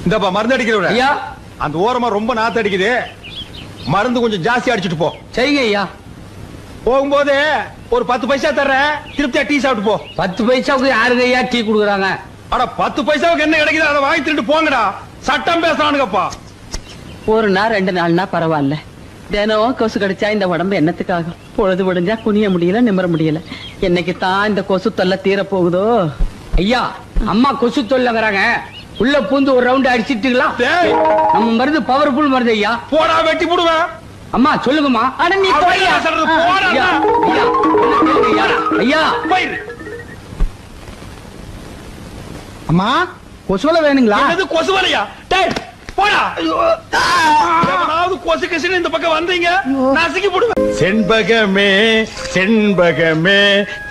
இந்தப்பா மருந்து அடிக்கிறவர ஐயா. அந்த ஓரமா ரொம்ப நாத்து அடிக்குது, மருந்து கொஞ்சம் ஜாஸ்தி அடிச்சுட்டு போ. சரிங்க ஐயா. போகும்போது ஒரு 10 பைசா தர்றேன், திருப்தியா டீ சாப்பிட்டு போ. 10 பைசாவுக்கு யாருக்கு ஐயா டீ குடுக்குறாங்க? அட 10 பைசாவுக்கு என்ன கிடைக்குது அதை வாங்கி திருட்டு போங்கடா. சட்டம் பேசுறானுங்கப்பா. ஒரு நாள் 2 நாள்னா பரவாயில்ல, தினம் கொசு கடிச்சா இந்த உடம்பு என்னத்துக்காகும்? பொழுது விடிஞ்சா குனிய முடியல, நிமிர முடியல. என்னைக்கு தான் இந்த கொசு தொல்லை தீர போகுதோ? ஐயா, அம்மா கொசு தொல்லைங்கிறாங்க, உள்ள பூந்து ஒரு ரவுண்ட் அடிச்சிட்டுங்களா? டேய், நம்ம மருந்து பவர்ஃபுல் மருந்து ஐயா. போடா வெட்டி போடுவேன். அம்மா சொல்லுங்கம்மா. அட நீ அப்படியே போய்யா. சொல்றது, போடா. ஐயா, ஐயா, ஐயா, ஐயா. போயிரு. அம்மா கொசுவலை வேணுங்களா? என்னது கொசு வலையா? டேய் போடா. எவனாவது கொசு கசின்னு இந்த பக்கம் வந்தீங்க நசுக்கி போடுவேன். செண்பகமே செண்பகமே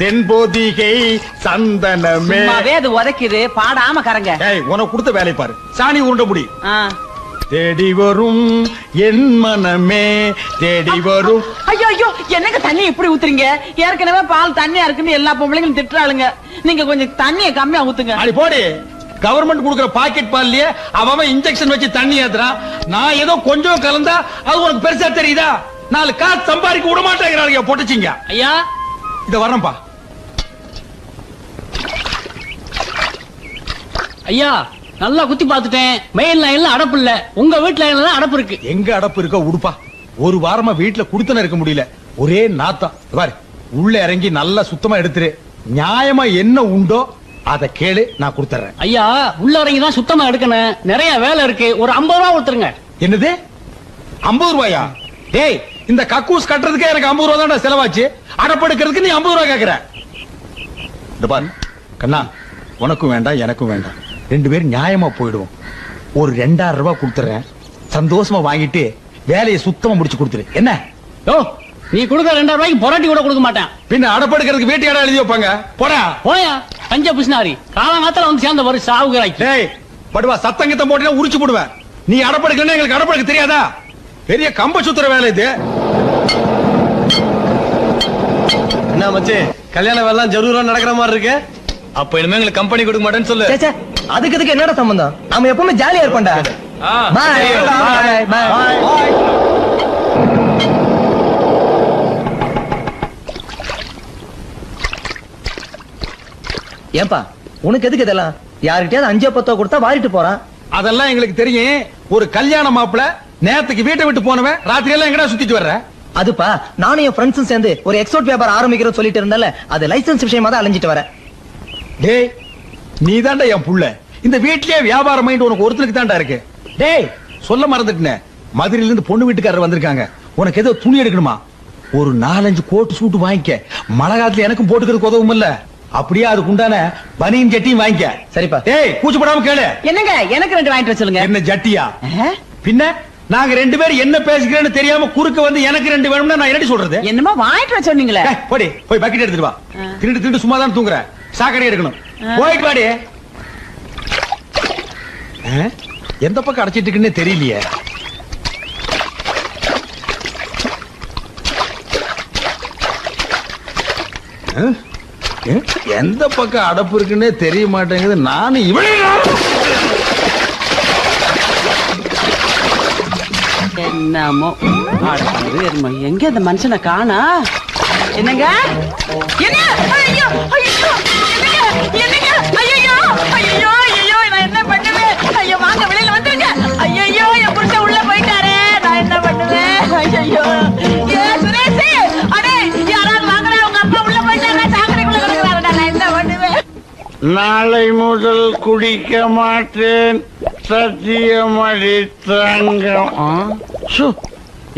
தென்போதிகை சந்தனமே. சும்மாவே அது உதைக்குது, பாடாம கரங்க. ஏய், உனக்கு கொடுத்த வேலை பாரு. சாணி உருண்ட முடி. ஆ. தேடி வரும் என் மனமே தேடி வரும். ஐயோ ஐயோ, என்னங்க தண்ணி இப்படி ஊத்துறீங்க? ஏற்கனவே பால் தண்ணியா இருக்குன்னு எல்லா பொம்பளைங்களும் திட்டுறாளுங்க. நீங்க கொஞ்சம் தண்ணியை கம்மியா ஊத்துங்க. அடி போடி. கவர்மெண்ட் கொடுக்கிற பாக்கெட் பால்லயே அவன் இன்ஜெக்ஷன் வச்சு தண்ணி ஏத்துறான். நான் ஏதோ கொஞ்சம் கலந்தா அது உனக்கு பெருசா தெரியுதா? 4 காசு சம்பாதிக்க விட மாட்டேங்கிறாங்க பொட்டச்சிங்க. ஐயா இத வரேன்பா. ஐயா நல்லா குத்தி பார்த்துட்டேன், மெயின் லைன்ல அடப்பு இல்ல, உங்க வீட்டு லைன்ல அடப்பு இருக்கு. எங்க அடப்பு இருக்க உடுப்பா. ஒரு வாரமா வீட்டுல குடுத்தன இருக்க முடியல, ஒரே நாத்தம். பாரு, உள்ள இறங்கி நல்லா சுத்தமா எடுத்துரு. நியாயமா என்ன உண்டோ அத கேளு, நான் கொடுத்துறேன். ஐயா உள்ள இறங்கி தான் சுத்தமா எடுக்கணும், நிறைய வேலை இருக்கு, ஒரு 50 ரூபா கொடுத்துருங்க. என்னது 50 ரூபாயா? டேய், இந்த கக்கூஸ் கட்டுறதுக்கே எனக்கு 50 ரூபா தான் செலவாச்சு. அடப்படுக்கிறதுக்கு நீ 50 ரூபா கேக்குற. இந்த பாரு கண்ணா, உனக்கும் வேண்டாம் எனக்கும் வேண்டாம், 2 பேரும் நியாயமா போயிடுவோம். ஒரு 2000 ரூபாய் கொடுத்துறேன், சந்தோஷமா வாங்கிட்டு வேலையை சுத்தமா முடிச்சு கொடுத்துரு. என்ன? ஓ, நீ கொடுக்க 2000 ரூபாய்க்கு பொராட்டி கூட கொடுக்க மாட்டேன். பின்ன அடப்படுக்கிறதுக்கு வீட்டு இடம் எழுதி வைப்பாங்க. போடா போயா பஞ்ச பிசினாரி, காலங்காலத்துல வந்து சேர்ந்த ஒரு சாவுகிறாய்க்கு. டேய் படுவா, சத்தங்கத்தை போட்டீங்கன்னா உரிச்சு போடுவேன். நீ அடப்படுக்கலன்னா எங்களுக்கு அடப்படுக்க தெரியாதா? பெரிய கம்ப சுத்துற வேலை இது. என்ன மச்சி, கல்யாண வேலை ஜரூரா நடக்கிற மாதிரி இருக்கு. அப்ப இனிமே எங்களுக்கு கம்பெனி கொடுக்க மாட்டேன்னு சொல்லு. சேச்சே, அதுக்கு என்னடா சம்பந்தம்? நாம எப்பவுமே ஜாலியா இருப்போம்டா. பாய் பாய். ஏன்பா உனக்கு எதுக்கு இதெல்லாம்? யாருக்கிட்டயாவது 5-10 கொடுத்தா வாரிட்டு போறான். அதெல்லாம் எங்களுக்கு தெரியும். ஒரு கல்யாண மாப்பிள நேத்துக்கு வீட்டை விட்டு போனவன் ராத்திரி எல்லாம் எங்கடா சுத்திட்டு வர்ற? அதுப்பா, நானும் என் ஃப்ரெண்ட்ஸும் சேர்ந்து ஒரு எக்ஸ்போர்ட் வியாபாரம் ஆரம்பிக்கிறோம் சொல்லிட்டு இருந்தால, அது லைசன்ஸ் விஷயமா தான் அலைஞ்சிட்டு வரேன். டேய், நீ தான்டா என் புள்ள. இந்த வீட்லயே வியாபாரம் மைண்ட் உனக்கு ஒருத்தருக்கு தான்டா இருக்கு. டேய், சொல்ல மறந்துட்டேன், மதுரையில இருந்து பொண்ணு வீட்டுக்காரர் வந்திருக்காங்க. உனக்கு ஏதோ துணி எடுக்கணுமா? ஒரு 4-5 கோட்டு சூட்டு வாங்கிக்க. மழை காலத்துல எனக்கும் போட்டுக்கிறதுக்கு உதவும் இல்ல. அப்படியே அதுக்கு உண்டான பனியன் ஜட்டியும் வாங்கிக்க. சரிப்பா. டேய், கூச்சப்படாம கேளு. என்னங்க, எனக்கு 2 வாங்கிட்டு வர சொல்லுங்க. என்ன ஜட்டியா? பின்ன நாங்க 2 பேரும் என்ன பேசிக்கிறேன்னு தெரியாம குறுக்க வந்து எனக்கு 2 வேணும்னா நான் என்னடி சொல்றது? என்னமோ வாங்கிட்டு வர சொன்னீங்களே. போடி, போய் பக்கெட் எடுத்துட்டு வா. திருண்டு சும்மா தான் தூங்குற. சாக்கடை எடுக்கணும். போயிட்டு வாடி. எந்த பக்கம் அடைச்சிட்டு இருக்குன்னே தெரியலையே. எந்த பக்கம் அடப்பு இருக்குன்னே தெரிய மாட்டேங்குது. நானும் இவளே என்னமோ எங்க அந்த மனுஷனை காணா? என்னங்க? என்ன? ஐயோ ஐயோ, என்னங்க? என்னங்க? ஐயோ ஐயோ ஐயோ, நான் என்ன பண்ணுவேன்? ஐயோ வாங்க, வெளியில வந்துருங்க. ஐயோ, என் புருஷன் உள்ள போயிட்டாரே, நான் என்ன பண்ணுவேன்? ஐயோ ஏ சுரேஷ், அடே யாராவது வாங்கடா, உங்க அப்பா உள்ள போயிட்டாரா, சாக்கடைக்குள்ள கிடக்குறாருடா, நான் என்ன பண்ணுவேன்? நாளை முதல் குடிக்க மாட்டேன், சத்தியமடி தங்கம்.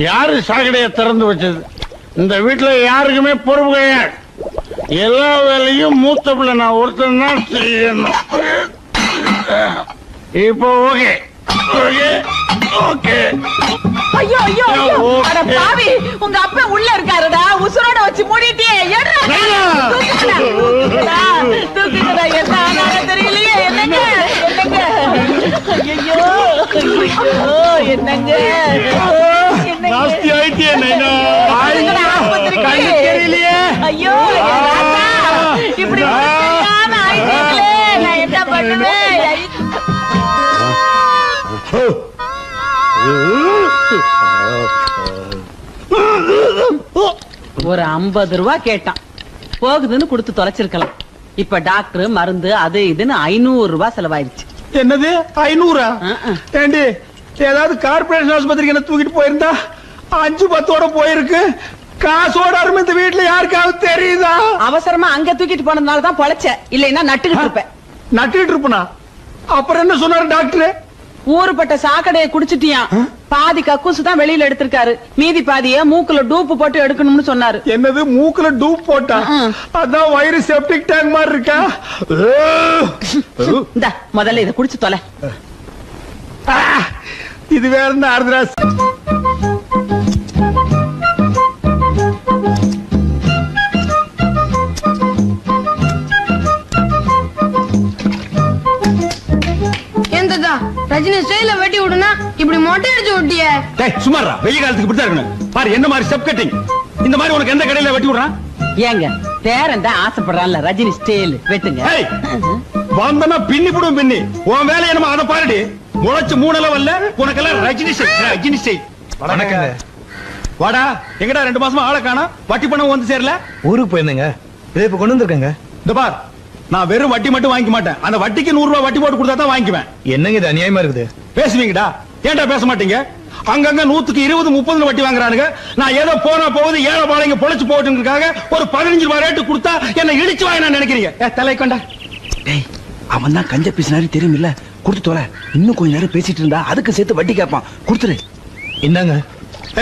யாரு சாக்கடையை திறந்து வச்சது? இந்த வீட்டுல யாருக்குமே பொறுப்பு கிடையாது. எல்லா வேலையும் மூத்த பிள்ளை நான் ஒருத்தன் தான் செய்யணும். இப்போ ஓகே ஓகே ஓகே. ஐயோ ஐயோ ஐயோ, அட பாவி, உங்க அப்பா உள்ள இருக்காருடா, உசுரோட வச்சு மூடிட்டியே. தூக்குங்கடா, என்ன ஆனாலும் தெரியலையே. என்னங்க? என்னங்க? ஐயோ என்னங்க? ஜாஸ்தி ஆயிட்டே நைனா. தெரியலையே. ஐயோ இப்படி ஆயிட்டீங்களே, நான் என்ன பண்ணுவேன்? ஒரு 50 ரூபா கேட்டான், போகுதுன்னு கொடுத்து தொலைச்சிருக்கலாம். இப்ப டாக்டர் மருந்து அது இதுன்னு 500 ரூபாய் செலவாயிருச்சு. என்னது 500? ஏண்டி ஏதாவது கார்பரேஷன் ஆஸ்பத்திரிக்கு என்ன தூக்கிட்டு போயிருந்தா 5-10 போயிருக்கு. காசோட அருமை இந்த வீட்டுல யாருக்காவது தெரியுதா? அவசரமா அங்க தூக்கிட்டு போனதுனாலதான் பொழைச்ச, இல்லைன்னா நட்டுக்கிட்டு இருப்பேன். நட்டுக்கிட்டு இருப்பனா? அப்புறம் என்ன சொன்னாரு டாக்டர்? ஊருப்பட்ட சாக்கடையை குடிச்சிட்டியான், பாதி கக்கூசு தான் வெளியில எடுத்திருக்காரு, மீதி பாதிய மூக்குல டூப்பு போட்டு எடுக்கணும்னு சொன்னாரு. என்னது மூக்குல டூப் போட்டா? அதான் வயிறு செப்டிக் டேங்க் மாதிரி இருக்கா? இந்த முதல்ல இத குடிச்சு தொலை. இது வேற என்ன ஆர்திராஸ்? ரஜினி ஸ்டைல வெட்டி விடுனா இப்படி மொட்டை அடிச்சு விட்டியே. டேய் சுமாரா, வெயில் காலத்துக்கு இப்படி தான் இருக்கணும். பாரு என்ன மாதிரி ஸ்டெப் கட்டிங். இந்த மாதிரி உனக்கு எந்த கடையில வெட்டி விடுறான்? ஏங்க பேரன் தான் ஆசைப்படுறான்ல, ரஜினி ஸ்டைல் வெட்டுங்க. ஏய் வந்தனா பின்னி புடும் பின்னி. உன் வேலை என்னமா அத பாருடி. முளைச்சு 3 லெவல்ல உனக்கெல்லாம் ரஜினி ஸ்டைல், ரஜினி ஸ்டைல். வணக்கங்க. வாடா, எங்கடா 2 மாசமா ஆளை காணோம்? வட்டி பணம் வந்து சேரல? ஊருக்கு போயிருந்தேங்க, இதை இப்ப கொண்டு வந்திருக்கேங்க. இந்த பார், நான் வெறும் வட்டி மட்டும் வாங்கிக்க மாட்டேன். அந்த வட்டிக்கு 100 ரூபாய் வட்டி போட்டு கொடுத்தா தான் வாங்கிக்குவேன். என்னங்க இது அநியாயமா இருக்குது? பேசுவீங்கடா, ஏன்டா பேச மாட்டீங்க? அங்கங்க 100க்கு 20-30 வட்டி வாங்குறானுங்க. நான் ஏதோ போனா போகுது ஏழை பாளைங்க பொழைச்சு போட்டுங்கிறதுக்காக ஒரு 15 ரூபாய் ரேட்டு கொடுத்தா என்ன இடிச்சு வாங்க நான் நினைக்கிறீங்க? தலை கொண்டா. டேய், அவன் தான் கஞ்ச பீசினாரி தெரியுமில்ல, கொடுத்து தொலை. இன்னும் கொஞ்ச நேரம் பேசிட்டு இருந்தா அதுக்கு சேர்த்து வட்டி கேட்பான், கொடுத்துரு. இந்தாங்க.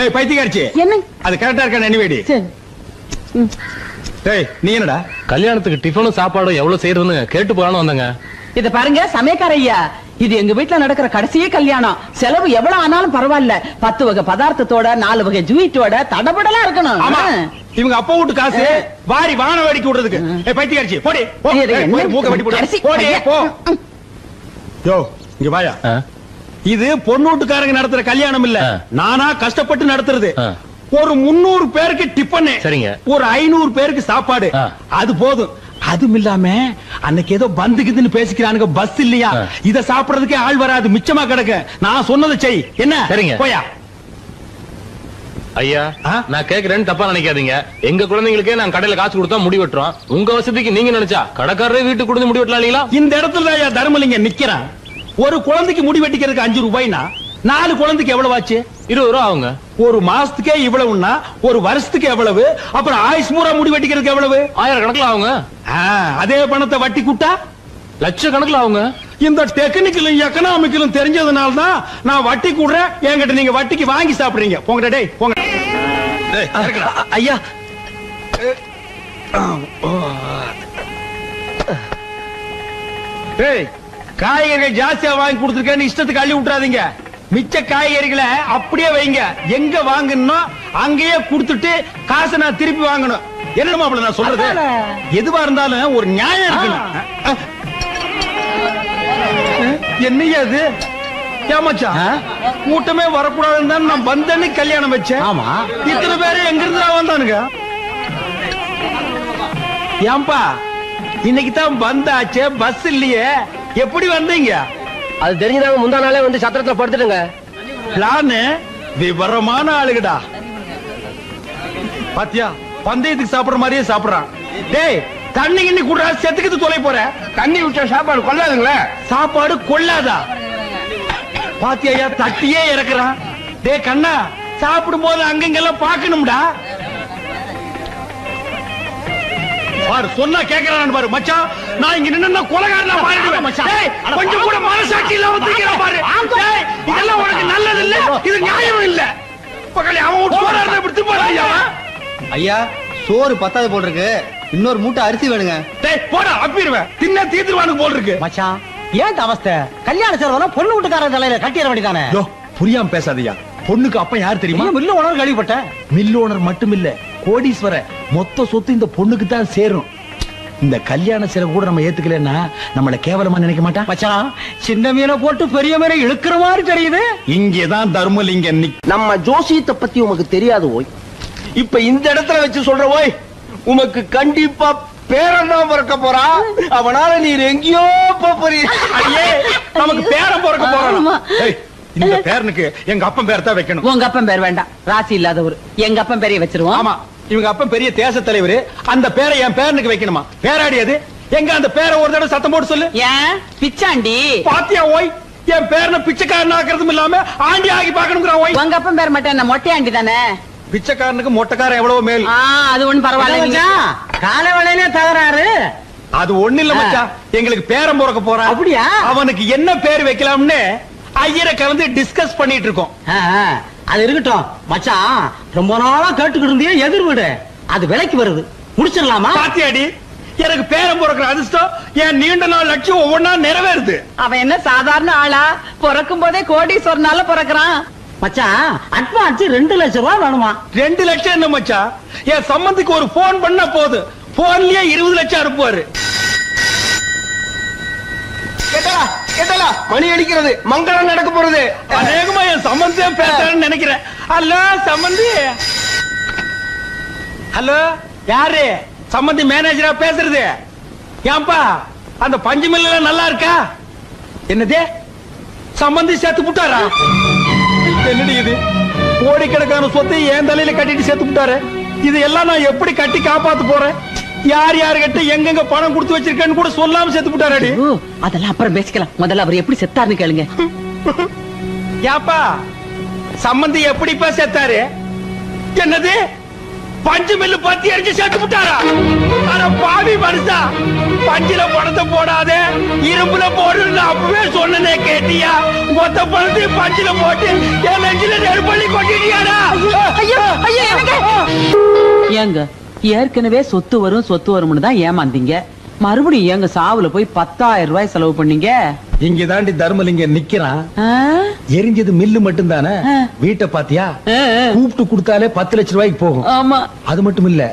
ஏய் பைத்தியக்காரச்சி, என்ன அது கரெக்டா இருக்கா? நினைவேடி. சரி. டேய் நீ என்னடா கல்யாணத்துக்கு டிஃபனும் சாப்பாடும் எவ்வளவு செய்யறதுன்னு கேட்டு போறான்னு வந்தங்க. இத பாருங்க சமயக்கார ஐயா, இது எங்க வீட்டுல நடக்கிற கடைசியே கல்யாணம். செலவு எவ்வளவு ஆனாலும் பரவாயில்ல, 10 வகை பதார்த்தத்தோட 4 வகை ஜூயிட்டோட தடபடலா இருக்கணும். ஆமா, இவங்க அப்பா வீட்டு காசு வாரி வான வேடிக்கை விடுறதுக்கு. ஏய் பைத்தியக்காரச்சி போடி போ. போய் மூக்க வெட்டி போடு. போடி போ. யோ இங்க வாயா. இது பொண்ணு வீட்டுக்காரங்க நடத்துற கல்யாணம் இல்ல, நானா கஷ்டப்பட்டு நடத்துறது. ஒரு 300 பேருக்கு டிஃபன், சரிங்க, ஒரு 500 பேருக்கு சாப்பாடு, அது போதும். அதுவும் இல்லாம அன்னைக்கு ஏதோ பந்துக்குதுன்னு பேசிக்கிறானுங்க, பஸ் இல்லையா, இத சாப்பிடறதுக்கே ஆள் வராது, மிச்சமா கிடக்கு. நான் சொன்னதை செய். என்ன? சரிங்க போயா. ஐயா நான் கேக்குறேன்னு தப்பா நினைக்காதீங்க. எங்க குழந்தைங்களுக்கே நான் கடையில காசு கொடுத்தா முடி வெட்டுறோம். உங்க வசதிக்கு நீங்க நினைச்சா கடைக்காரரே வீட்டுக்கு கொடுத்து முடி வெட்டலாம் இல்லீங்களா? இந்த இடத்துல ஐயா தர்மலிங்க நிக்கிறான். ஒரு குழந்தைக்கு முடி வெட்டிக்கிறதுக்கு 5 ரூபாய்னா 4 குழந்தைக்கு எவ்வளவு ஆச்சு? 20 ரூபா ஆகுங்க. ஒரு மாசத்துக்கே இவ்வளவுன்னா ஒரு வருஷத்துக்கு எவ்வளவு? அப்புறம் ஆயுஷ் பூரா முடி வெட்டிக்கிறதுக்கு எவ்வளவு? 1000 கணக்குல ஆகுங்க. அதே பணத்தை வட்டி கூட்டா லட்சக்கணக்குல ஆகுங்க. இந்த டெக்னிக்கலும் எக்கனாமிக்கலும் தெரிஞ்சதுனால தான் நான் வட்டி கூடுறேன். என்கிட்ட நீங்க வட்டிக்கு வாங்கி சாப்பிடுறீங்க. போங்கடா டேய் போங்க. ஐயா டேய், காய்கறிகள் ஜாஸ்தியா வாங்கி கொடுத்துருக்கேன்னு இஷ்டத்துக்கு அள்ளி விட்டுறாதீங்க. மிச்ச காய்கறிகளை அப்படியே வைங்க. எங்க வாங்கணும் அங்கேயே கொடுத்துட்டு காசை நான் திருப்பி வாங்கணும். என்னமா நான் சொல்றது? எதுவா இருந்தாலும் ஒரு நியாயம் இருக்கணும். என்னையா அது? ஏமாச்சா கூட்டமே வரக்கூடாதுன்னு தான் நான் வந்தேன்னு கல்யாணம் வச்சேன். ஆமா, இத்தனை பேரு எங்க இருந்து வந்தானுங்க? ஏன்பா இன்னைக்கு தான் வந்தாச்சே, பஸ் இல்லையே, எப்படி வந்தீங்க? அது தெரிஞ்சதாங்க முந்தா நாளே வந்து சத்திரத்துல படுத்துடுங்க. பிளான் விவரமான ஆளுகடா. பாத்தியா, பந்தயத்துக்கு சாப்பிடுற மாதிரியே சாப்பிடுறான். டேய் தண்ணி கிண்ணி குடுறா, செத்துக்கிட்டு தொலை போற. தண்ணி விட்டா சாப்பாடு கொள்ளாதுங்களே. சாப்பாடு கொள்ளாதா? பாத்தியா தட்டியே இறக்குறான். டேய் கண்ணா, சாப்பிடும் போது அங்கங்கெல்லாம் பாக்கணும்டா. பாரு சொன்னா கேக்குறான்னு பாரு மச்சான். நான் இங்க நின்னா கொலைகாரனா மாறிடுவேன் மச்சான். டேய் கொஞ்சம் கூட மனசாட்சி இல்லாம தூக்கிற பாரு. டேய் இதெல்லாம் உனக்கு நல்லது இல்ல, இது நியாயம் இல்ல. பக்கத்துல அவன் சோறாரத விட்டு போறாயா? ஐயா சோறு 10 போல் இருக்கு, இன்னொரு மூட்டை அரிசி வேணுங்க. டேய் போடா, அப்பிடுவேன். தின்ன தீத்துருவானு போல் இருக்கு. மச்சான் ஏன் அவஸ்தை? கல்யாண செலவெல்லாம் பொண்ணு வீட்டுக்காரன் தலையில கட்டிட வேண்டியதானே? யோ புரியாம பேசாதயா. பொண்ணுக்கு அப்ப யார் தெரியுமா? மில்லு உணவு கேள்விப்பட்டேன். மில் ஓனர் மட்டும் இல்ல, கோடீஸ்வர மொத்த சொத்து இந்த பொண்ணுக்கு தான் சேரும். இந்த கல்யாண செலவு கூட நம்ம ஏத்துக்கலன்னா நம்மள கேவலமா நினைக்க மாட்டா. மச்சான் சின்ன மீனை போட்டு பெரிய மீனை இழுக்கிற மாதிரி தெரியுது. இங்கதான் தர்மலிங்க நம்ம ஜோசியத்தை பத்தி உமக்கு தெரியாது ஓய். இப்ப இந்த இடத்துல வச்சு சொல்ற ஓய், உமக்கு கண்டிப்பா பேரன் தான் பிறக்க போறா. அவனால நீர் எங்கேயோ போறீ. நமக்கு பேரம் பிறக்க போறோம். இந்த பேரனுக்கு எங்க அப்பன் பேர் தான் வைக்கணும். உங்க அப்பன் பேர் வேண்டாம், ராசி இல்லாதவர். எங்க அப்பன் பேரைய வச்சிருவோம். ஆமா, இவங்க அப்பன் பெரிய தேச தலைவர், அந்த பேரை என் பேரனுக்கு வைக்கணுமா? பேராடி அது எங்க? அந்த பேரை ஒரு தடவை சத்தம் போட்டு சொல்லு. ஏன் பிச்சாண்டி? பாத்தியா ஓய், என் பேரனை பிச்சைக்காரன் ஆக்குறதும் இல்லாம ஆண்டி ஆகி பாக்கணுங்கிற ஓய். உங்க அப்பன் பேர் மட்டும் என்ன மொட்டையாண்டி தானே? பிச்சைக்காரனுக்கு மொட்டைக்காரன் எவ்வளவு மேல். அது ஒண்ணு பரவாயில்ல. கால வேலையிலே தகராறு. அது ஒண்ணு இல்ல மச்சான், எங்களுக்கு பேரன் பிறக்க போறான். அப்படியா? அவனுக்கு என்ன பேர் வைக்கலாம்னு ஐயரை கலந்து டிஸ்கஸ் பண்ணிட்டு இருக்கோம். அது இருக்கட்டும் மச்சான், ரொம்ப நாளா கேட்டுக்கிட்டு இருந்தே எதிர் வீடு அது விலைக்கு வருது, முடிச்சிடலாமா? பாத்தியாடி, எனக்கு பேரன் பிறக்கிற அதிர்ஷ்டம் என் நீண்ட நாள் லட்சியம் ஒவ்வொன்னா நிறைவேறுது. அவன் என்ன சாதாரண ஆளா? பிறக்கும் போதே கோடீஸ்வரனால பிறக்கிறான். மச்சான் அட்வான்ஸ் 2 லட்சம் ரூபாய் வேணுமா? 2 லட்சம் என்ன மச்சான், என் சம்பந்திக்கு ஒரு போன் பண்ணா போது, போன்லயே 20 லட்சம் அனுப்புவாரு. கேட்டலா கேட்டலா, மணி அடிக்கிறது, மங்களம் நடக்க போறது. அநேகமா என் சம்பந்தியம் பேசுறேன்னு நினைக்கிறேன். ஹலோ சம்பந்தி. ஹலோ, யாரு? சம்பந்தி மேனேஜரா பேசுறது? ஏன்பா அந்த பஞ்சு மில்ல நல்லா இருக்கா? என்னது, சம்பந்தி சேர்த்து புட்டாரா? என்னடி இது, கோடிக்கணக்கான சொத்தை என் தலையில கட்டிட்டு சேர்த்து புட்டாரு. இது எல்லாம் நான் எப்படி கட்டி காப்பாத்து போறேன்? யார் யாரு கிட்ட எங்கெங்க பணம் கொடுத்து வச்சிருக்கேன்னு கூட சொல்லாம சேர்த்து புட்டாரடி. அதெல்லாம் அப்புறம் பேசிக்கலாம், முதல்ல அவர் எப்படி செத்தாருன்னு கேளுங்க. யாப்பா சம்பந்தி எப்படிப்பா செத்தாரு? என்னது, பஞ்சு மில்லு பத்தி அடிச்சு சேர்த்து புட்டாரா? ஆனா பாவி மனுஷா, பஞ்சில பணத்தை போடாதே இரும்புல போடுன்னு அப்பவே சொன்னனே, கேட்டியா? மொத்த பணத்தையும் பஞ்சில போட்டு என் நெஞ்சில நெருப்பள்ளி கொட்டிட்டியாடா? ஏங்க ஏற்கனவே சொத்து வரும்னு தான் ஏமாந்தீங்க, மறுபடியும் ஏங்க சாவுல போய் 10,000 ரூபாய் செலவு பண்ணீங்க? இங்க தாண்டி தர்மலிங்க நிக்கிறான். எரிஞ்சது மில்லு மட்டும் தானே, வீட்டை பாத்தியா? கூப்பிட்டு கொடுத்தாலே 10 லட்சம் ரூபாய்க்கு போகும். ஆமா, அது மட்டும் இல்ல,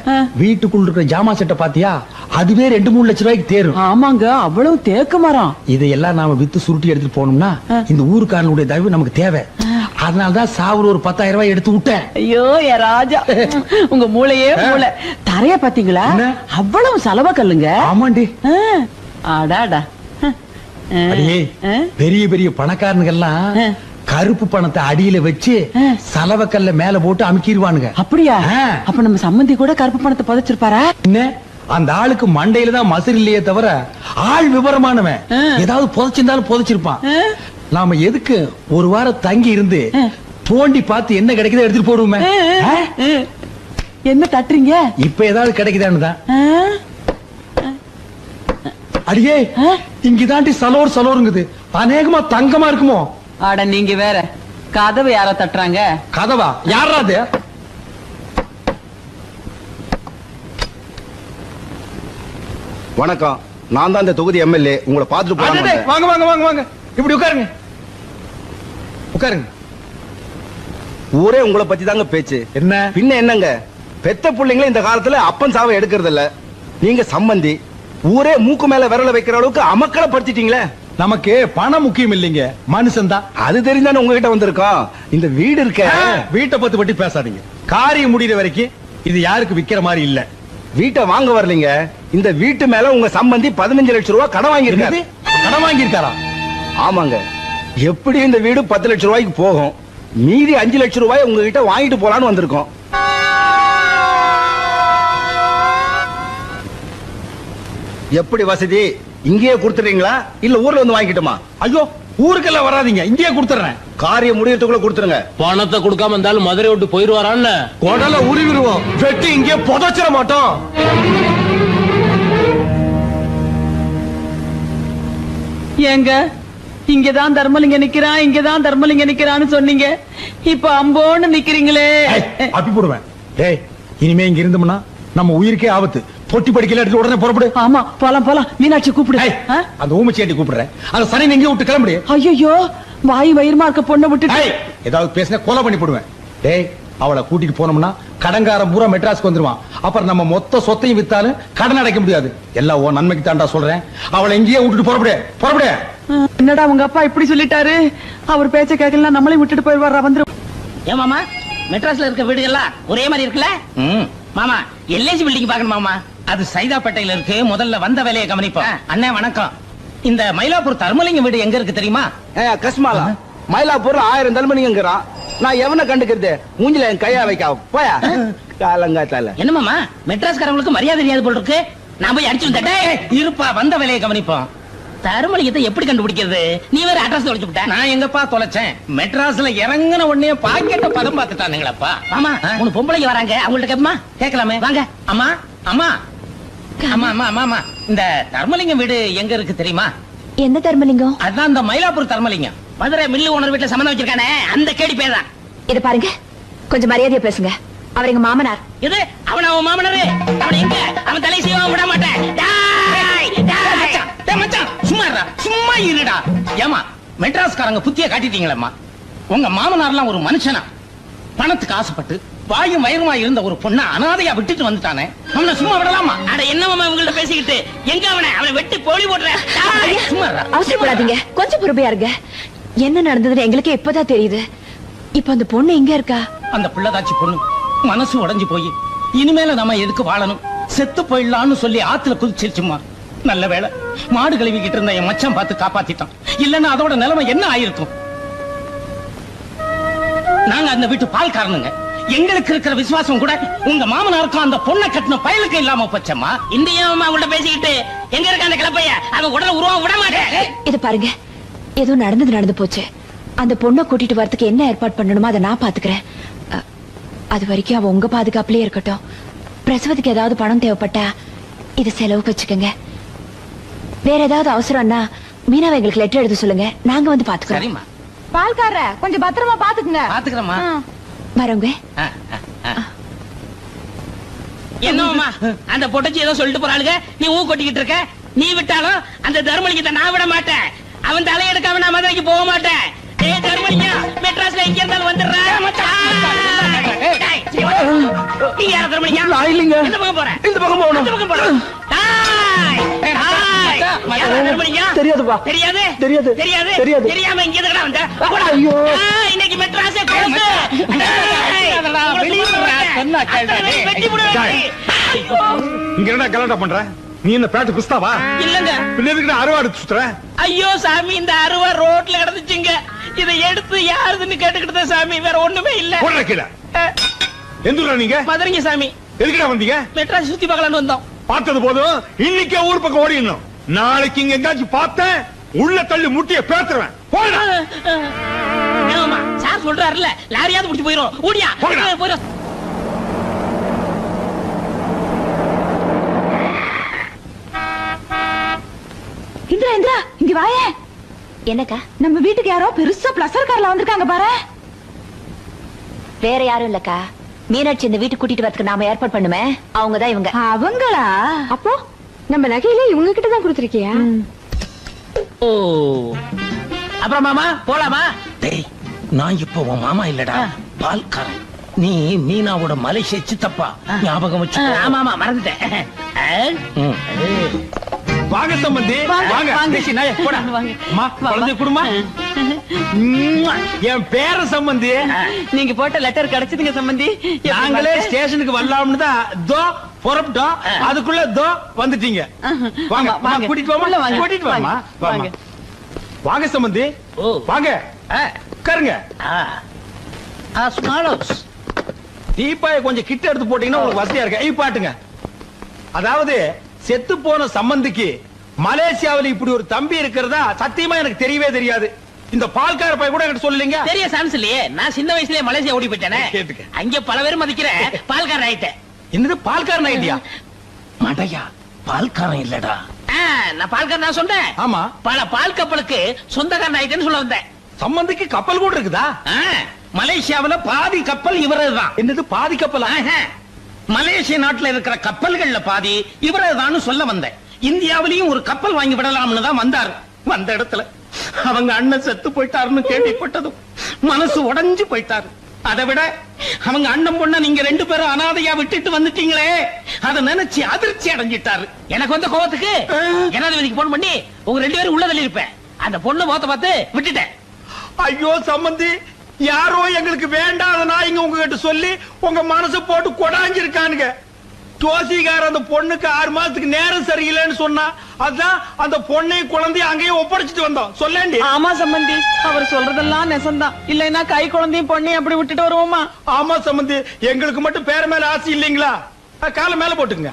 வீட்டுக்குள்ள இருக்கிற ஜாமா செட்டை பாத்தியா? அதுவே 2-3 லட்சம் ரூபாய்க்கு தேரும். ஆமாங்க, அவ்வளவு தேக்க மரம். இதையெல்லாம் நாம வித்து சுருட்டி எடுத்துட்டு போனோம்னா இந்த ஊருக்காரனுடைய தயவு நமக்கு தேவை. அதனாலதான் சாவுல ஒரு 10,000 ரூபாய் எடுத்து விட்டேன். ஐயோ என் ராஜா, உங்க மூளையே மூளை. தரைய பாத்தீங்களா? அவ்வளவு செலவ கல்லுங்க. ஆமாண்டி. ஆடாடா. அடியே, பெரிய பெரிய பணக்காரனுங்கெல்லாம் கருப்பு பணத்தை அடியில வச்சு சலவக்கல்ல மேல போட்டு அமுக்கிடுவானுங்க. அப்படியா? அப்ப நம்ம சம்பந்தி கூட கருப்பு பணத்தை புதைச்சிருப்பாரா? என்ன, அந்த ஆளுக்கு மண்டையில தான் மசர் இல்லையே தவிர ஆள் விவரமானவன். ஏதாவது புதைச்சிருந்தாலும் புதைச்சிருப்பான். நாம எதுக்கு ஒரு வாரம் தங்கி இருந்து தோண்டி பார்த்து என்ன கிடைக்குதோ எடுத்துட்டு போடுவோமே. என்ன தட்டுறீங்க? இப்ப ஏதாவது கிடைக்குதான்னு தான். அடியே, இங்கதாண்டி சலோருங்குது, அநேகமா தங்கமா இருக்குமோ? ஆட நீங்க வேற, கதவை யாரோ தட்டுறாங்க. கதவா? யாரா அது? வணக்கம், நான் தான் இந்த தொகுதி எம்எல்ஏ. உங்களை பார்த்துட்டு போறேன். வாங்க வாங்க வாங்க வாங்க, இப்படி உட்காருங்க உட்காருங்க. ஊரே உங்களை பத்தி தாங்க பேச்சு. என்ன பின்ன என்னங்க, பெத்த பிள்ளைங்களே இந்த காலத்துல அப்பன் சாவை எடுக்கிறது இல்ல. நீங்க சம்பந்தி, ஊரே மூக்கு மேல விரல வைக்கிற அளவுக்கு அமக்களை படுத்திட்டீங்களே. நமக்கு பணம் முக்கியம் இல்லைங்க, மனுஷன் தான். அது தெரிஞ்சானே உங்ககிட்ட வந்திருக்கோம். இந்த வீடு இருக்க, வீட்டை பத்தி பேசாதீங்க. காரியம் முடிகிற வரைக்கும் இது யாருக்கு விக்கிற மாதிரி இல்ல. வீட்டை வாங்க வரலீங்க, இந்த வீட்டு மேல உங்க சம்பந்தி 15 லட்சம் ரூபாய் கடன் வாங்கியிருக்காரு. கடன் வாங்கியிருக்காரா? ஆமாங்க. எப்படி இந்த வீடு 10 லட்சம் ரூபாய்க்கு போகும், மீதி 5 லட்சம் ரூபாய் உங்ககிட்ட வாங்கிட்டு போலான்னு வந்திருக்கோம். எப்படி வசதி? இங்கேயே கொடுத்துறீங்களா இல்ல ஊர்ல வந்து வாங்கிட்டுமா? ஐயோ, ஊருக்கெல்லாம் வராதீங்க, இங்கேயே கொடுத்துறேன். காரியம் முடியறதுக்குள்ள கொடுத்துருங்க. பணத்தை கொடுக்காம இருந்தாலும் மதுரை விட்டு போயிருவாரான்னு கொடல உருவிடுவோம், வெட்டி இங்கே புதைச்சிட மாட்டோம். ஏங்க, இங்கதான் தர்மலிங்க நிக்கிறான், இங்கதான் தர்மலிங்க நிக்கிறான்னு சொன்னீங்க, இப்ப அம்போன்னு நிக்கிறீங்களே. அப்படி போடுவேன். டேய், இனிமே இங்க இருந்தோம்னா நம்ம உயிருக்கே ஆபத்து. பொட்டி படிக்கல எடுத்து உடனே புறப்படு. ஆமா, போலாம். மீனாட்சி கூப்பிடு. அந்த ஊமச்சேட்டி கூப்பிடுறேன். அந்த சனி எங்க விட்டு கிளம்புடி. ஐயோ, வாய் வயிறுமா இருக்க பொண்ணை விட்டு ஏதாவது பேசினா கொலை பண்ணி போடுவேன். டேய், அவளை கூட்டிட்டு போனோம்னா கடன்காரன் பூரா மெட்ராஸ்க்கு வந்துருவான். அப்புறம் நம்ம மொத்த சொத்தையும் வித்தாலும் கடன் அடைக்க முடியாது. எல்லாம் உன் நன்மைக்கு தாண்டா சொல்றேன். அவளை எங்கேயே விட்டுட்டு புறப்படு. என்னடா உங்க அப்பா இப்படி சொல்லிட்டாரு? அவர் பேச்ச கேட்கலாம், நம்மளே விட்டுட்டு போயிடுவாரா? வந்துரும். ஏன் மாமா, மெட்ராஸ்ல இருக்க வீடுகள்லாம் ஒரே மாதிரி இருக்குல்ல? மாமா, எல்ஐசி பில்டிங் பாக்கணும் மாமா. அது சைதாப்பேட்டையில இருக்கு. முதல்ல வந்த வேலையை கவனிப்போம். அண்ணே வணக்கம். இந்த மயிலாப்பூர் தர்மலிங்க வீடு எங்க இருக்கு தெரியுமா? கஸ்மாலா, மயிலாப்பூர்ல 1000 தர்மலிங்கங்கிறான். நான் எவனை கண்டுக்கிறது? மூஞ்சில என் கையா வைக்க போயா காலங்காத்தால. என்ன மாமா மெட்ராஸ்காரங்களுக்கு மரியாதை தெரியாது போல் இருக்கு. நான் போய் அடிச்சு வந்துட்டேன். இருப்பா, வந்த வேலையை கவனிப்போம். தருமலிங்கத்தை எப்படி கண்டுபிடிக்கிறது? நீ வேற அட்ரஸ் தொலைச்சு விட்ட. நான் எங்கப்பா தொலைச்சேன்? மெட்ராஸ்ல இறங்கின உடனே பாக்கெட்ட பதம் பார்த்துட்டானுங்களப்பா. ஆமா, 3 பொம்பளைங்க வராங்க. அவங்கள்ட்ட கேப்பமா? கேட்கலாமே, வாங்க. அம்மா அம்மா அம்மா அம்மா அம்மா அம்மா, இந்த தர்மலிங்கம் வீடு எங்க இருக்கு தெரியுமா? என்ன தர்மலிங்கம்? அதான் இந்த மயிலாப்பூர் தர்மலிங்கம். மதுரை மில்லு ஓனர் வீட்டுல சம்மந்தம் வச்சிருக்கானே, அந்த கேடி பேதான். இத பாருங்க, கொஞ்சம் மரியாதையா பேசுங்க. அவர் எங்க மாமனார். இது அவன் மாமனாரு. அவன் எங்க? அவன் தலை செய்ய விட மாட்டேன். மச்சான் சும்மா இருடா, சும்மா இருடா. ஏமா மெட்ராஸ்காரங்க புத்திய காட்டிட்டீங்களம்மா. உங்க மாமனார்லாம் ஒரு மனுஷனா? பணத்துக்கு ஆசைப்பட்டு வாயும் வயிறுமா இருந்த ஒரு பொண்ண அனாதையா விட்டுட்டு வந்துட்டானே, அவனை சும்மா விடலாமா? அட என்னமாமா இவங்கள்ட்ட பேசிக்கிட்டு, எங்க அவனை வெட்டி போலி போடுற. சும்மா அவசரப்படாதீங்க, கொஞ்சம் பொறுமையா இருங்க. என்ன நடந்ததுன்னு எங்களுக்கே இப்பதான் தெரியுது. இப்ப அந்த பொண்ணு எங்க இருக்கா? அந்த பிள்ளைதாச்சி பொண்ணு மனசு உடைஞ்சு போய் இனிமேல நம்ம எதுக்கு வாழணும், செத்து போயிடலாம்னு சொல்லி ஆத்துல குதிச்சிருச்சுமா. நல்ல வேளை மாடு கழுவிக்கிட்டு இருந்த என் மச்சான் பார்த்து காப்பாத்திட்டான். இல்லன்னா அதோட நிலைமை என்ன ஆயிருக்கும்? நாங்க அந்த வீட்டு பால்காரனுங்க. எங்களுக்கு இருக்கிற விசுவாசம் கூட உங்க மாமனாருக்கும் அந்த பொண்ணை கட்டின பயலுக்கு இல்லாம போச்சம்மா. இந்த ஏமா அவங்கள்ட்ட பேசிக்கிட்டு எங்க இருக்க அந்த கிளப்பைய அவன் உடனே உருவம் விட மாட்டேன். இது பாருங்க, ஏதோ நடந்து போச்சு. அந்த பொண்ணை கூட்டிட்டு வரதுக்கு என்ன ஏற்பாடு பண்ணணுமோ அதை நான் பாத்துக்கிறேன். அது வரைக்கும் அவ உங்க பாதுகாப்புலயே இருக்கட்டும். பிரசவத்துக்கு ஏதாவது பணம் தேவைப்பட்டா இது செலவுக்கு வச்சுக்கோங்க. வேற ஏதாவது அவசரம்னா மீனாவை எங்களுக்கு லெட்டர் எழுத சொல்லுங்க, நாங்க வந்து பாத்துக்கிறோம். பால்கார கொஞ்சம் பத்திரமா பாத்துக்குங்க. பாத்துக்கிறோமா? வரவங்க. என்னம்மா அந்த பொட்டச்சி ஏதோ சொல்லிட்டு போறாளுங்க, நீ ஊ கொட்டிக்கிட்டு இருக்க. நீ விட்டாலும் அந்த தர்மலிங்கத்தை நான் விட மாட்டேன். அவன் தலையெடுக்காம நான் மதுரைக்கு போக மாட்டேன். ஏய் தர்மலிங்கம், மெட்ராஸ்ல எங்க இருந்தாலும் வந்துடுறேன். நீ யார தர்மலிங்கம்? நான் இல்லைங்க. இந்த பக்கம் போறேன். இந்த பக்கம் போகணும். இந்த பக்கம் போறேன். தெரியாதுப்பா. தெரியாது தெரியாது தெரியாது தெரியாது. தெரியாம இங்க எதுக்குடா வந்த? ஐயோ, இன்னைக்கு மெட்ராஸே க்ளோஸ். இங்க என்ன கலாட்டா பண்ற? நீ என்ன பேட்டு பிஸ்தாவா? இல்லங்க. பின்ன எதுக்கு அறுவாடு சுத்துற? ஐயோ சாமி, இந்த அருவா ரோட்ல கிடந்துச்சுங்க. இதை எடுத்து யாருதுன்னு கேட்டுக்கிட்டு சாமி, வேற ஒண்ணுமே இல்ல. போடுற கீழே. எந்த ஊரா நீங்க? மதுரைங்க சாமி. எதுக்குடா வந்தீங்க? மெட்ராஸ் சுத்தி பார்க்கலாம்னு வந்தோம். பார்த்தது போதும், இன்னைக்கே ஊர் பக்கம் ஓடிடணும். நாளைக்கு இங்க எங்காச்சும் பார்த்தேன், உள்ள தள்ளி முட்டிய பேத்துருவேன். போடா. ஏமா சார் சொல்றாருல்ல, லாரியாவது முடிச்சு போயிரும். ஓடியா போயிரும். இந்திரா இந்திரா, இங்க வாயே. என்னக்கா? நம்ம வீட்டுக்கு யாரோ பெருசா பிளஸர் கார்ல வந்திருக்காங்க பாரு. வேற யாரும் இல்லக்கா, மீனாட்சி இந்த வீட்டுக்கு கூட்டிட்டு வரதுக்கு நாம ஏற்பாடு பண்ணுமே, அவங்கதான் இவங்க. அவங்களா? அப்போ நம்ம நகையில இவங்க கிட்ட தான் கொடுத்திருக்கியா? ஓ, அப்புறம் மாமா போலாமா? டேய், நான் இப்போ உன் மாமா இல்லடா, பால்காரன். நீ மீனாவோட மலேசிய சித்தப்பா, ஞாபகம் வச்சு. ஆமா ஆமா, மறந்துட்டேன். வாங்க சம்பந்தி, வாங்க. போடா. அம்மா, குழந்தை குடுமா. என் பேர சம்பந்தி. நீங்க போட்ட லெட்டர் கிடைச்சதுங்க சம்பந்தி. நாங்களே ஸ்டேஷனுக்கு வரலாம்னு தான் தோ புறப்பட்டோம். அதுக்குள்ள தோ வந்துட்டீங்க. வாங்க வாங்க, கூட்டிட்டு வாமா. கூட்டிட்டு வாமா. வாங்க வாங்க சம்பந்தி, வாங்க உட்காருங்க. டீப்பாய கொஞ்சம் கிட்ட எடுத்து போட்டீங்கன்னா உங்களுக்கு வசதியா இருக்கு. பாட்டுங்க. அதாவது செத்து போன சம்பந்திக்கு மலேசியாவில் இப்படி ஒரு தம்பி இருக்கிறதா சத்தியமா எனக்கு தெரியவே தெரியாது. இந்த பால்கார பைய கூட எனக்கு சொல்லலீங்க. தெரிய சான்ஸ் இல்லையே. நான் சின்ன வயசுலயே மலேசியா ஓடி போயிட்டேனே. அங்க பல பேர் மதிக்கிற பால்காரன் ஆயிட்டேன். என்னது பால்காரன் ஆயிட்டியா? மடையா, பால்காரன் இல்லடா. நான் பால்காரன் நான் சொன்னேன். ஆமா, பல பால் கப்பலுக்கு சொந்தக்காரன் ஆயிட்டேன்னு சொல்ல வந்தேன். சம்பந்திக்கு கப்பல் கூட இருக்குதா? மலேசியாவுல பாதி கப்பல் இவரதுதான். என்னது பாதி கப்பலா? மலேசிய நாட்டுல இருக்கிற கப்பல்கள்ல பாதி இவரதுதான் சொல்ல வந்தேன். இந்தியாவிலையும் ஒரு கப்பல் வாங்கி விடலாம்னு தான் வந்தாரு. வந்த இடத்துல அவங்க அண்ணன் செத்து போயிட்டாருன்னு கேள்விப்பட்டதும் மனசு உடைஞ்சு போயிட்டாரு. அதை விட அவங்க அண்ணன் பொண்ண நீங்க 2 பேரும் அனாதையா விட்டுட்டு வந்துட்டீங்களே, அதை நினைச்சு அதிர்ச்சி அடைஞ்சிட்டாரு. எனக்கு வந்த கோவத்துக்கு ஜனாதிபதிக்கு போன் பண்ணி உங்க 2 பேரும் உள்ள தள்ளி இருப்பேன். அந்த பொண்ணு முகத்தை பார்த்து விட்டுட்டேன். ஐயோ சம்பந்தி, யாரோ எங்களுக்கு வேண்டாத நாய்ங்க உங்ககிட்ட சொல்லி உங்க மனசு போட்டு கொடாஞ்சிருக்கானுங்க. ஜோசிகார அந்த பொண்ணுக்கு 6 மாசத்துக்கு நேரம் சரியில்லைன்னு சொன்னா அதான் அந்த பொண்ணையும் குழந்தையும் அங்கேயே ஒப்படைச்சிட்டு வந்தோம். சொல்லேண்டி. ஆமா சம்பந்தி, அவர் சொல்றதெல்லாம் நெசந்தான். இல்லைன்னா கை குழந்தையும் பொண்ணையும் அப்படி விட்டுட்டு வருவோமா? ஆமா சம்பந்தி, எங்களுக்கு மட்டும் பேர மேல ஆசை இல்லைங்களா? காலை மேல போட்டுங்க.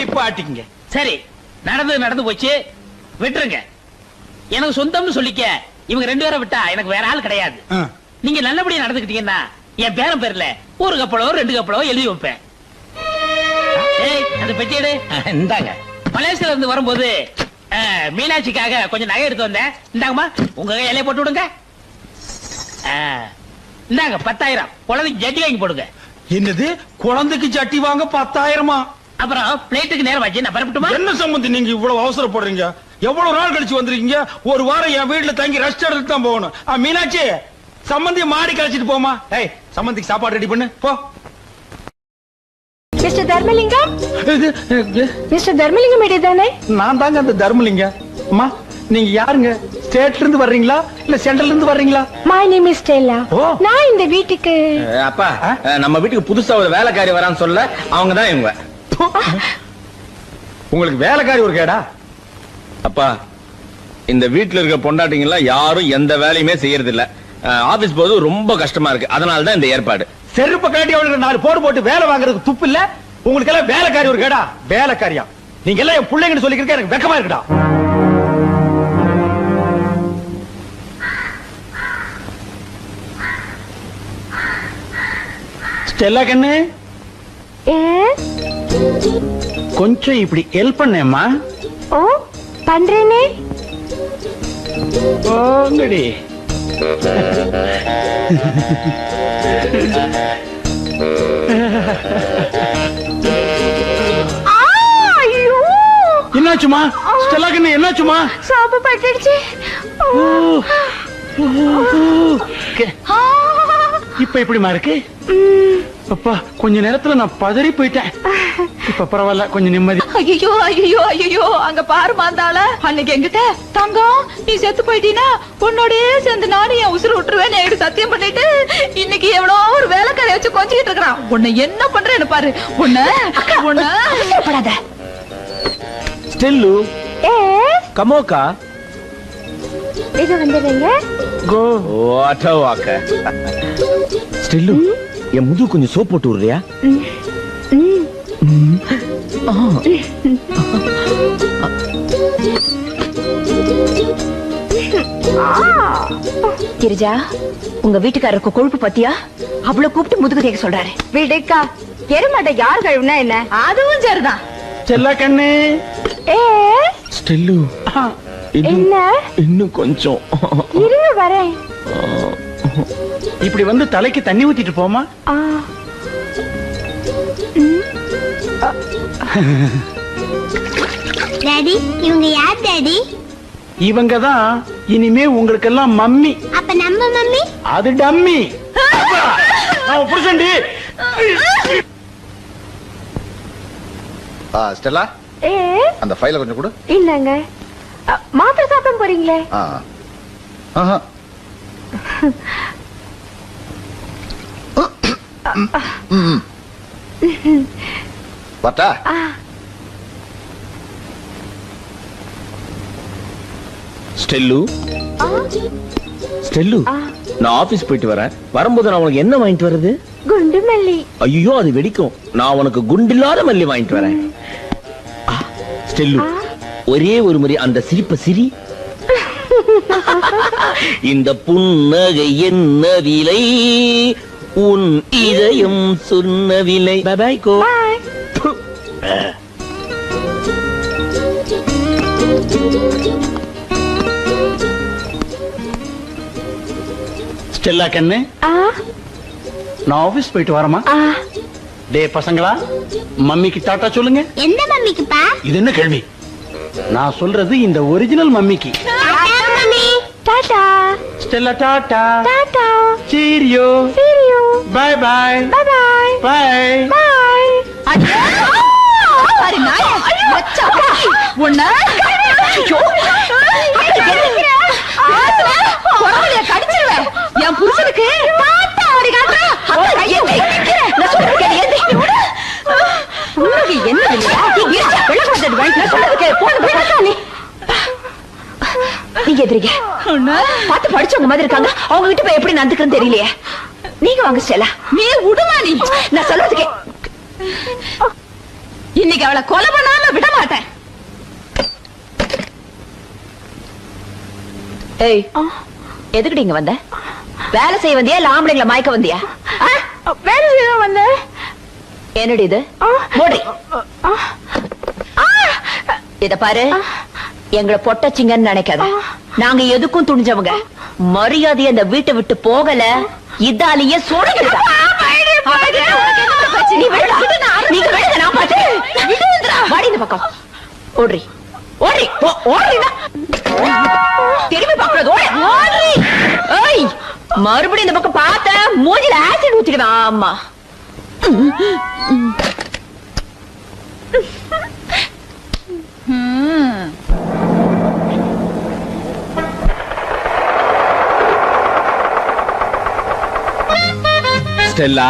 இப்ப ஆட்டிக்குங்க. சரி, நடந்து போச்சு, விட்டுருங்க. எனக்கு சொந்தம்னு சொல்லிக்க. இவங்க 2 பேரை விட்டா எனக்கு வேற ஆள் கிடையாது. நீங்க நல்லபடியா நடந்துக்கிட்டீங்கன்னா என் பேரன் பேர்ல 1 கப்பலோ 2 கப்பலோ எழுதி வைப்பேன். அந்த பெட்டி எடு. இந்தாங்க. மலேசியால இருந்து வரும்போது மீனாட்சிக்காக கொஞ்சம் நகை எடுத்து வந்தேன். இந்தாங்கம்மா, உங்க இலைய போட்டு விடுங்க. இந்தாங்க 10,000. குழந்தைக்கு ஜட்டி வாங்கி போடுங்க. என்னது, குழந்தைக்கு ஜட்டி வாங்க 10,000? அப்புறம் பிளேட்டுக்கு நேரம் ஆச்சு, நான் பரப்பட்டுமா? என்ன சம்பந்தி நீங்க இவ்வளவு அவசரப்படுறீங்க? எவ்வளவு நாள் கழிச்சு வந்திருக்கீங்க? 1 வாரம் என் வீட்டுல தங்கி ரெஸ்ட் எடுத்து தான் போகணும். மீனாட்சி, சம்பந்தி மாடி கழிச்சிட்டு போமா. ஏய், சம்பந்திக்கு சாப்பாடு ரெடி பண்ணு போ. மிஸ்டர் தர்மலிங்கம், மிஸ்டர் தர்மலிங்கம் தானே? நான் தாங்க அந்த தர்மலிங்க. அம்மா, நீங்க யாருங்க? ஸ்டேட்ல இருந்து வர்றீங்களா இல்ல சென்ட்ரல்ல இருந்து வர்றீங்களா? My name is Stella. நான் இந்த வீட்டுக்கு அப்பா, நம்ம வீட்டுக்கு புதுசா ஒரு வேலைக்காரி வரான்னு சொல்ல அவங்க தான் இவங்க. உங்களுக்கு வேலைக்காரி ஒரு கேடா? அப்பா, இந்த வீட்டுல இருக்க பொண்டாட்டிங்க எல்லாம் யாரும் எந்த வேலையுமே செய்யறது இல்ல. ஆபீஸ் போது ரொம்ப கஷ்டமா இருக்கு. அதனால தான் இந்த ஏற்பாடு. செருப்பு காட்டி அவளுக்கு 4 போடு போட்டு வேலை வாங்குறதுக்கு துப்பு இல்ல? உங்களுக்கு எல்லாம் வேலைக்காரி ஒரு கேடா? வேலைக்காரியா? நீங்க எல்லாம் என் பிள்ளைங்கன்னு சொல்லிக்கிறதுக்கு எனக்கு வெக்கமா இருக்குடா. ஸ்டெல்லா கண்ணு, கொஞ்சம் இப்படி ஹெல்ப் பண்ணேம்மா. ஓ, பண்றேனே. ஓங்கடி. என்னாச்சுமா ஸ்டெல்லா கண்ணு, என்னாச்சுமா? சாப்பு பட்டுடுச்சு. இப்ப எப்படிமா இருக்கு? அப்பா, கொஞ்ச நேரத்துல நான் பதறி போயிட்டேன். இப்ப பரவாயில்ல, கொஞ்சம் நிம்மதி. ஐயோ ஐயோ ஐயோ, அங்க பாரு மாந்தாள. அன்னைக்கு என்கிட்ட தங்கம் நீ செத்து போயிட்டீனா உன்னோடயே சேர்ந்து நானும் என் உசுறு விட்டுருவேன் எனக்கு சத்தியம் பண்ணிட்டு இன்னைக்கு எவ்வளோ ஒரு வேலைக்காரை வச்சு கொஞ்சிட்டு இருக்கிறான். உன்னை என்ன பண்றேன்னு பாரு. உன்ன ஸ்டெல்லு, கமோக்கா, இது வந்துடுங்க. கோ வாட்டர் வாக்க. ஸ்டெல்லு, என் முது கொஞ்சம் சோப் போட்டு விடுறியா? கிரிஜா, உங்க வீட்டுக்காரருக்கு கொழுப்பு பத்தியா? அவ்வளவு கூப்பிட்டு முதுகு தேக்க சொல்றாரு. வீடுக்கா எருமாட்ட யார் கழுவுனா என்ன? அதுவும் சரிதான். ஸ்டெல்லா கண்ணு. ஸ்டெல்லு, என்ன? இன்னும் கொஞ்சம் இருங்க வரேன். இப்படி வந்து தலைக்கு தண்ணி ஊத்திட்டு போமா. டாடி, இவங்க யார் டாடி? இவங்க தான் இனிமே உங்களுக்கு எல்லாம் மம்மி. அப்ப நம்ம மம்மி? அது டம்மி. புருஷன்டி. ஸ்டெல்லா, அந்த ஃபைலை கொஞ்சம் கொடு. இல்லங்க, மாத்திரை சாப்பிட போறீங்களே? வாட்டா. ஸ்டெல்லு, ஸ்டெல்லு, நான் ஆபீஸ் போயிட்டு வரேன். வரும்போது நான் உனக்கு என்ன வாங்கிட்டு வர்றது? குண்டு மல்லி. ஐயோ, அது வெடிக்கும். நான் உனக்கு குண்டில்லாத மல்லி வாங்கிட்டு வரேன். ஸ்டெல்லு, ஒரே ஒரு முறை அந்த சிரிப்ப சிரி. இந்த புன்னகை என்ன விலை, உன் இதயம் சொன்ன விலை. By by go. ஸ்டெல்லா கண்ணு, நான் ஆபீஸ் போயிட்டு வரமா. டே பசங்களா, மம்மிக்கு டாட்டா சொல்லுங்க. எந்த மம்மிக்குப்பா? இது என்ன கேள்வி? நான் சொல்றது இந்த ஒரிஜினல் மம்மிக்கு. Tata. Stella tata. Tata. Cheerio. Cheerio. Bye bye. Bye bye. Bye. Bye. பாரு நாயே, மச்சா உன்ன குறவளைய கடிச்சிருவேன். என் புருஷனுக்கு டாடா அப்படி காட்டுறா. நான் சொல்றேன், நீங்க எதிரிங்க பார்த்து படிச்சவங்க மாதிரி இருக்காங்க, அவங்க கிட்ட போய் எப்படி நடந்துக்கிறேன்னு தெரியலையே. நீங்க வாங்க ஸ்டெல்லா. நீ விடுமா நீ? நான் சொல்றதுக்கே இன்னைக்கு அவளை கொலை பண்ணாம விட மாட்டேன். ஏய், எதுக்குடி இங்க வந்த? வேலை செய்ய வந்தியா இல்ல ஆம்பளைங்களை மயக்க வந்தியா? வேலை செய்ய வந்தேன். என்னடி இது? மூடி. இத பாரு, எங்களை பொட்டச்சிங்கன்னு நினைக்காத. நாங்க எதுக்கும் துணிஞ்சவங்க. மரியாதையை அந்த வீட்டை விட்டு போகல, இதாலேயே சொல்லுங்க. வாடி இந்த பக்கம். ஓடுறி ஓடுறி ஓடுறீங்க. திரும்பி பாக்குறது ஓடுறி. ஏய், மறுபடியும் இந்த பக்கம் பார்த்த மூஞ்சில ஆசிட் ஊத்திடுவேன். ஆமா, ஸ்டெல்லா,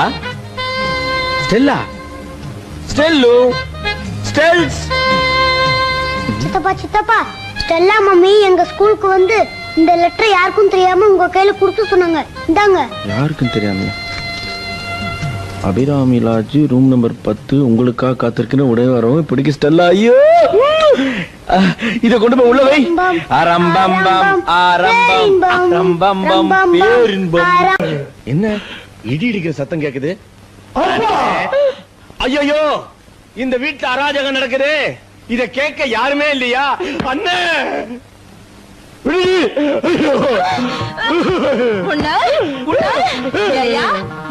ஸ்டெல்லா, ஸ்டெல்லு, ஸ்டெல்ஸ். சித்தப்பா சித்தப்பா, ஸ்டெல்லா மம்மி எங்க ஸ்கூலுக்கு வந்து இந்த லெட்டர் யாருக்கும் தெரியாம உங்க கையில கொடுத்து சொன்னாங்க. இந்தாங்க. யாருக்கும் தெரியாம? அபிராமி லாட்ஜ் ரூம் நம்பர் 10 உங்களுக்காக காத்திருக்கிற உடனே வரவும் பிடிக்க ஸ்டெல்லா. ஐயோ, இத கொண்டு போய் உள்ள வை. அரம்பம்பம் அரம்பம் அரம்பம்பம் பேரின்பம். என்ன இடி இடிக்கிற சத்தம் கேக்குது? ஐயோ, இந்த வீட்டுல அராஜகம் நடக்குது. இத கேட்க யாருமே இல்லையா? அண்ணே,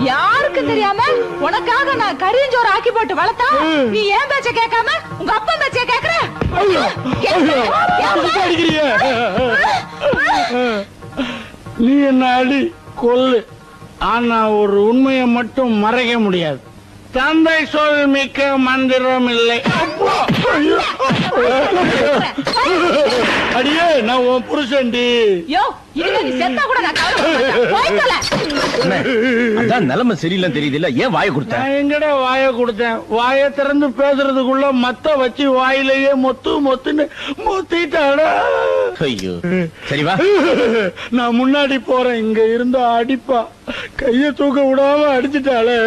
யாருக்கு தெரியாம உனக்காக நான் கரியஞ்சோறு ஆக்கி போட்டு வளர்த்தா நீ ஏன் பேச்ச கேட்காம உங்க அப்பா பேச்ச கேக்குற? நீ என்ன அடி கொல்லு, ஆனா ஒரு உண்மையை மட்டும் மறைக்க முடியாது. தந்தை சொல் மிக்க மந்திரம் இல்லை. அடியே, நான் உன் புருஷன்டி. யோ, இதுல நீ செத்தா கூட நான் கவலைப்பட அதான் நிலைமை சரியில்லைன்னு தெரியுது இல்ல, ஏன் வாயை கொடுத்த? நான் எங்கடா வாயை கொடுத்தேன்? வாயை திறந்து பேசுறதுக்குள்ள மத்த வச்சு வாயிலேயே மொத்து மொத்துன்னு மொத்திட்டாடா. ஐயோ, சரி வா. நான் முன்னாடி போறேன். இங்க இருந்தா அடிப்பா, கைய தூக்க விடாம அடிச்சுட்டாளே.